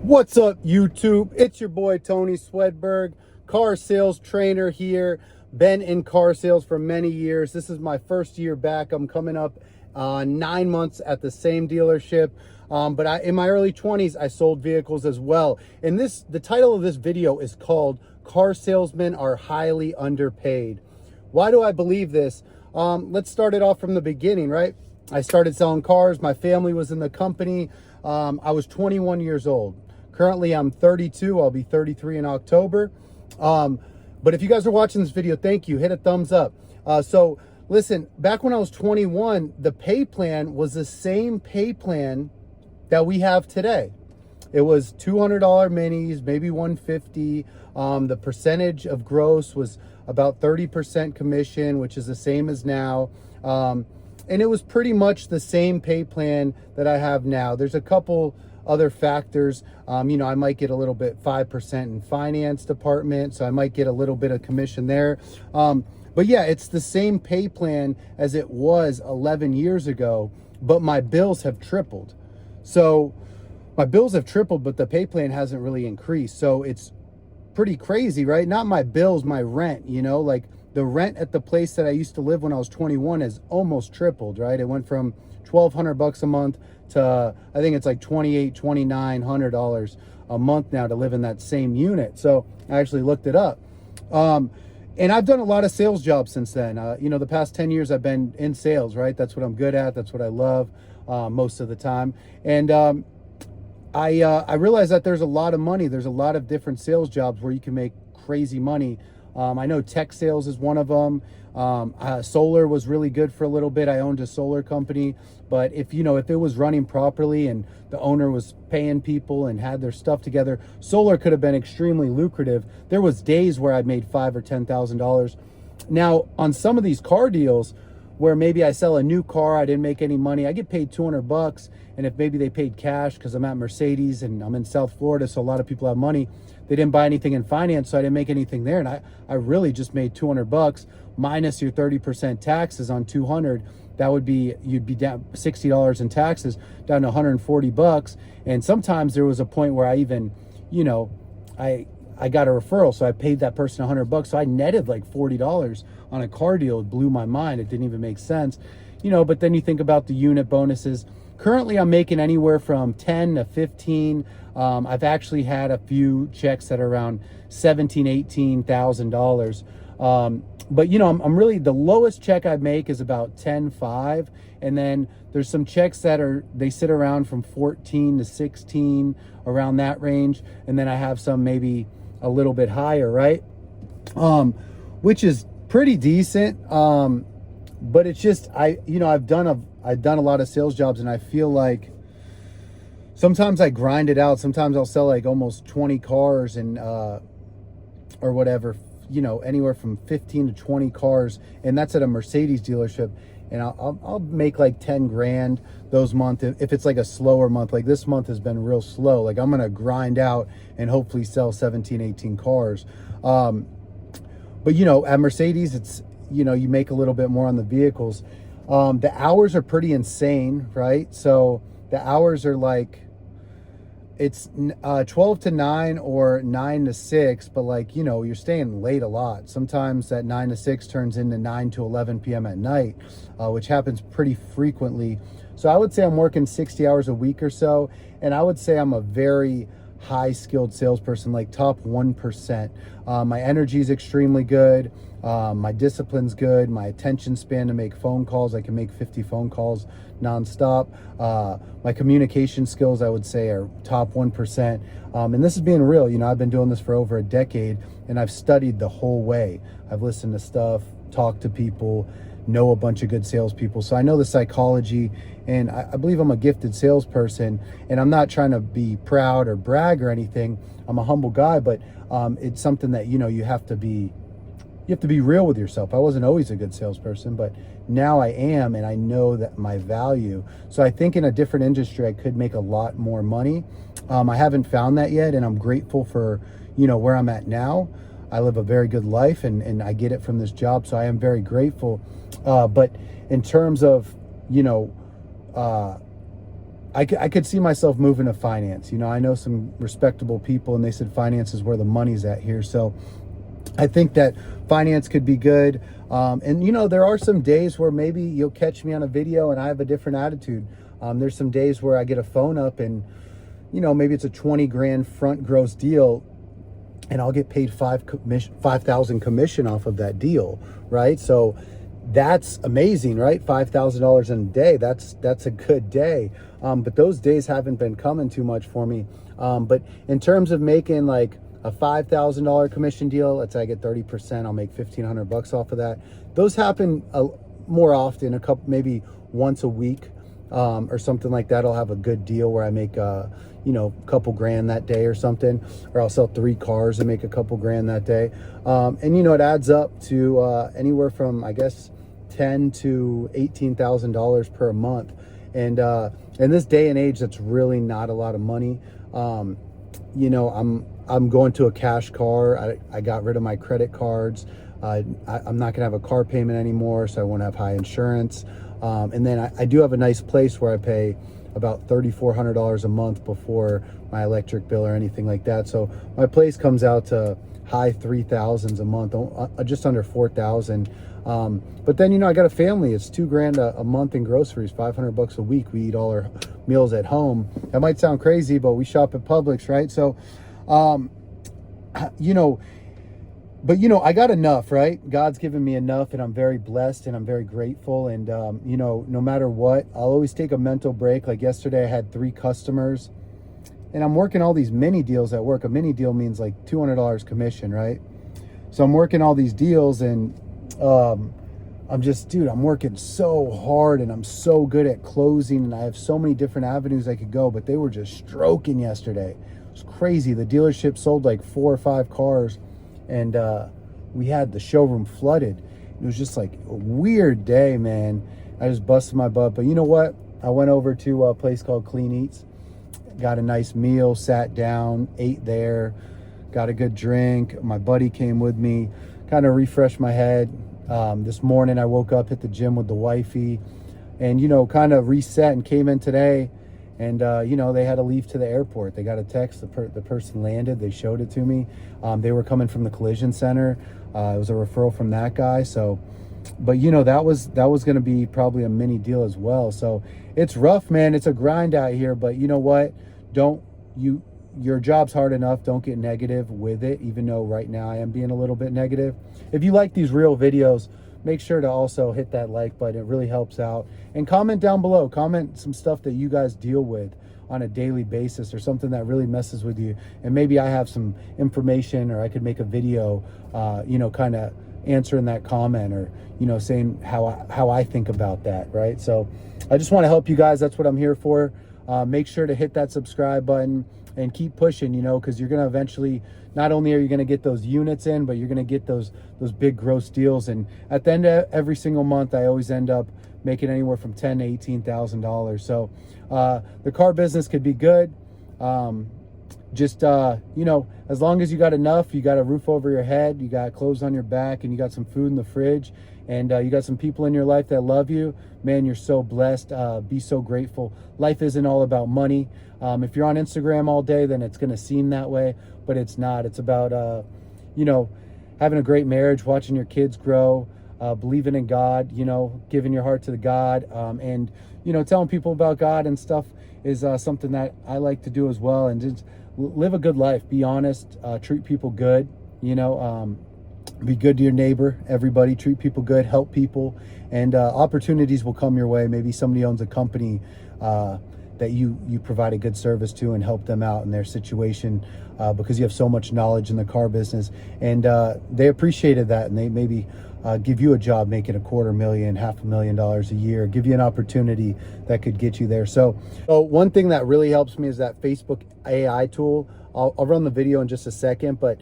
What's up, YouTube? It's your boy Tony Swedberg, car sales trainer here. Been in car sales for many years. This is my first year back. I'm coming up 9 months at the same dealership. But in my early 20s, I sold vehicles as well. And the title of this video is called "Car Salesmen Are Highly Underpaid." Why do I believe this? Let's start it off from the beginning, right? I started selling cars. My family was in the company. I was 21 years old. Currently, I'm 32. I'll be 33 in October. But if you guys are watching this video, thank you. Hit a thumbs up. So listen, back when I was 21, the pay plan was the same pay plan that we have today. It was $200 minis, maybe $150. The percentage of gross was about 30% commission, which is the same as now. And it was pretty much the same pay plan that I have now. There's a couple other factors. I might get a little bit 5% in finance department, so I might get a little bit of commission there. But yeah, it's the same pay plan as it was 11 years ago, but my bills have tripled. So my bills have tripled, but the pay plan hasn't really increased. So it's pretty crazy, right? Not my bills, my rent, like the rent at the place that I used to live when I was 21 has almost tripled, right? It went from $1,200 a month to, I think it's like $2,900 a month now to live in that same unit. So I actually looked it up. And I've done a lot of sales jobs since then. The past 10 years I've been in sales, right? That's what I'm good at. That's what I love most of the time. And I realized that there's a lot of money. There's a lot of different sales jobs where you can make crazy money. I know tech sales is one of them. Solar was really good for a little bit. I owned a solar company, but if it was running properly and the owner was paying people and had their stuff together, solar could have been extremely lucrative. There was days where I made $5,000 or $10,000. Now, on some of these car deals where maybe I sell a new car, I didn't make any money, I get paid $200. And if maybe they paid cash because I'm at Mercedes and I'm in South Florida, so a lot of people have money, they didn't buy anything in finance, so I didn't make anything there. And I really just made $200 minus your 30% taxes on 200. That would be, you'd be down $60 in taxes, down to $140. And sometimes there was a point where I even, I got a referral, so I paid that person $100. So I netted like $40 on a car deal. It blew my mind. It didn't even make sense, but then you think about the unit bonuses. Currently, I'm making anywhere from 10 to 15. I've actually had a few checks that are around $17,000, $18,000. But I'm really, the lowest check I make is about 10.5, and then there's some checks that they sit around from 14 to 16, around that range, and then I have some maybe a little bit higher, right? Which is pretty decent. But it's just I've done a lot of sales jobs, and I feel like sometimes I grind it out. Sometimes I'll sell like almost 20 cars and or whatever, anywhere from 15 to 20 cars, and that's at a Mercedes dealership. And I'll make like 10 grand those months if it's like a slower month. Like this month has been real slow. Like I'm gonna grind out and hopefully sell 17, 18 cars. But at Mercedes, it's you make a little bit more on the vehicles. The hours are pretty insane, right? So the hours are like, it's 12 to 9 or 9 to 6, but you're staying late a lot. Sometimes that 9 to 6 turns into 9 to 11 p.m. at night, which happens pretty frequently. So I would say I'm working 60 hours a week or so, and I would say I'm a very high skilled salesperson, like top 1%. My energy is extremely good. My discipline's good. My attention span to make phone calls, I can make 50 phone calls nonstop. My communication skills, I would say, are top 1%. And this is being real. I've been doing this for over a decade, and I've studied the whole way. I've listened to stuff, talked to people, know a bunch of good salespeople. So I know the psychology, and I believe I'm a gifted salesperson. And I'm not trying to be proud or brag or anything. I'm a humble guy, but it's something that you have to be real with yourself. I wasn't always a good salesperson, but now I am, and I know that my value. So I think in a different industry, I could make a lot more money. I haven't found that yet, and I'm grateful for, where I'm at now. I live a very good life, and I get it from this job, so I am very grateful. But in terms of, I could see myself moving to finance. I know some respectable people, and they said finance is where the money's at here. So I think that finance could be good. And there are some days where maybe you'll catch me on a video and I have a different attitude. There's some days where I get a phone up and, maybe it's a 20 grand front gross deal, and I'll get paid 5,000 commission off of that deal, right? So that's amazing, right? $5,000 in a day. That's a good day. But those days haven't been coming too much for me. But in terms of making like a $5,000 commission deal, let's say I get 30%, I'll make $1,500 off of that. Those happen more often, maybe once a week, or something like that. I'll have a good deal where I make a couple grand that day or something, or I'll sell 3 cars and make a couple grand that day. And it adds up to anywhere from, I guess, $10,000 to $18,000 per month. And in this day and age, that's really not a lot of money. I'm going to a cash car. I got rid of my credit cards. I'm not gonna have a car payment anymore, so I won't have high insurance. And then I do have a nice place where I pay about $3,400 a month before my electric bill or anything like that. So my place comes out to high 3,000s a month, just under 4,000. But then, I got a family. It's $2 grand a month in groceries, $500 a week. We eat all our meals at home. That might sound crazy, but we shop at Publix, right? So, I got enough, right? God's given me enough, and I'm very blessed and I'm very grateful. And, no matter what, I'll always take a mental break. Like yesterday, I had 3 customers, and I'm working all these mini deals at work. A mini deal means like $200 commission, right? So I'm working all these deals, and I'm working so hard, and I'm so good at closing, and I have so many different avenues I could go, but they were just stroking yesterday. It was crazy. The dealership sold like 4 or 5 cars, and we had the showroom flooded. It was just like a weird day, man. I just busted my butt. But you know what? I went over to a place called Clean Eats, got a nice meal, sat down, ate there, got a good drink. My buddy came with me, kind of refreshed my head. This morning I woke up, hit the gym with the wifey, and, kind of reset, and came in today. And, they had to leave to the airport. They got a text. The person landed. They showed it to me. They were coming from the collision center. It was a referral from that guy. So, but, that was going to be probably a mini deal as well. So it's rough, man. It's a grind out here. But you know what? Your job's hard enough. Don't get negative with it, even though right now I am being a little bit negative. If you like these real videos, make sure to also hit that like button. It really helps out. And comment down below. Comment some stuff that you guys deal with on a daily basis, or something that really messes with you. And maybe I have some information, or I could make a video, kind of answering that comment, or, saying how I think about that, right? So I just want to help you guys. That's what I'm here for. Make sure to hit that subscribe button and keep pushing, because you're going to eventually, not only are you going to get those units in, but you're going to get those big gross deals. And at the end of every single month, I always end up making anywhere from $10,000 to $18,000. So the car business could be good. As long as you got enough, you got a roof over your head, you got clothes on your back, and you got some food in the fridge, and you got some people in your life that love you, man, you're so blessed. Be so grateful. Life isn't all about money. If you're on Instagram all day, then it's going to seem that way, but it's not. It's about, having a great marriage, watching your kids grow, believing in God, giving your heart to the God, and, telling people about God and stuff is something that I like to do as well. And just live a good life. Be honest. Treat people good. Be good to your neighbor. Everybody, treat people good. Help people, and opportunities will come your way. Maybe somebody owns a company that you provide a good service to, and help them out in their situation, because you have so much knowledge in the car business, and they appreciated that, and they maybe give you a job making $250,000, $500,000 a year, give you an opportunity that could get you there. So one thing that really helps me is that Facebook AI tool. I'll run the video in just a second, but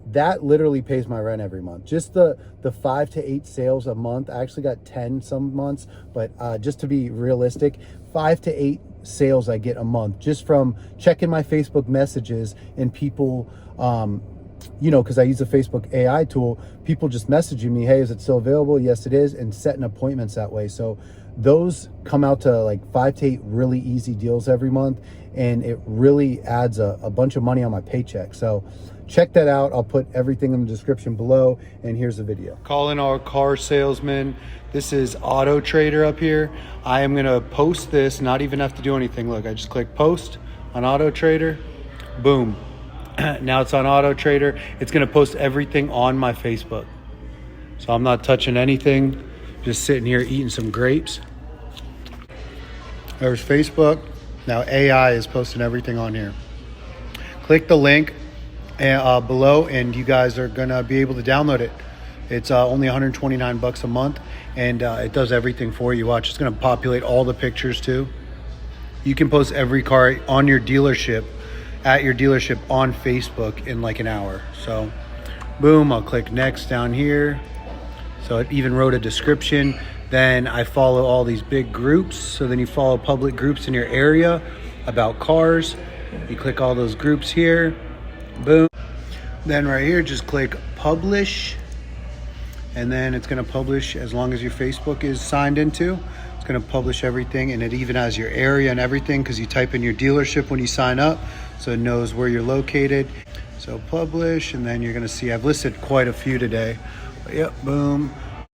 that literally pays my rent every month. Just the 5 to 8 sales a month. I actually got 10 some months, but just to be realistic, 5 to 8 sales I get a month just from checking my Facebook messages, and people, because I use the Facebook AI tool, people just messaging me, hey, is it still available? Yes, it is, and setting appointments that way. So those come out to like 5 to 8 really easy deals every month, and it really adds a bunch of money on my paycheck. So check that out. I'll put everything in the description below, and here's the video. Calling our car salesman. This is Auto Trader up here. I am gonna post this, not even have to do anything. Look, I just click post on Auto Trader, boom. Now it's on Auto Trader. It's gonna post everything on my Facebook. So I'm not touching anything, just sitting here eating some grapes. There's Facebook. Now AI is posting everything on here. Click the link below and you guys are gonna be able to download it. It's only 129 bucks a month, and it does everything for you. Watch, it's gonna populate all the pictures too. You can post every car on your dealership, at your dealership on Facebook in like an hour. So boom, I'll click next down here. So it even wrote a description. Then I follow all these big groups. So then you follow public groups in your area about cars. You click all those groups here, boom. Then right here, just click publish. And then it's gonna publish as long as your Facebook is signed into. It's gonna publish everything, and it even has your area and everything because you type in your dealership when you sign up, so it knows where you're located. So publish, and then you're gonna see I've listed quite a few today. But yep, boom.